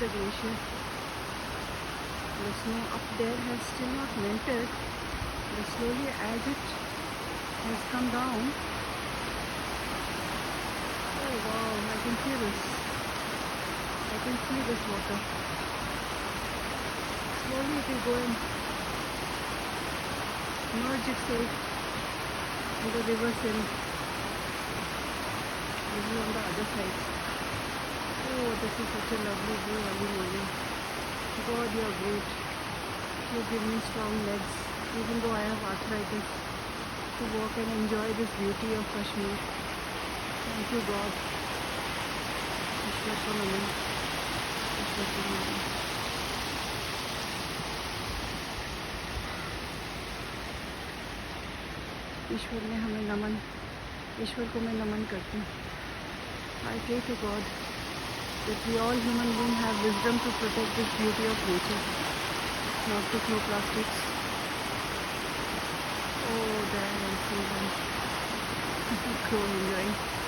the glacier. The snow up there has still not melted, but slowly as it has come down. Oh wow, I can see this. I can see this water. Slowly it will go and merge itself with the river Sindh. This is on the other side. Oh, this is such a lovely view early morning. God, you are great. You give me strong legs, even though I have arthritis, to walk and enjoy this beauty of Kashmir. Thank you, God. Ishwar ko naman. Ishwar ko naman. ईश्वर ने हमें नमन, ईश्वर को मैं नमन करती हूँ. I pray to God that we all human beings have wisdom to protect this beauty of nature, not to throw plastics. Oh, there I see them. Crow enjoying.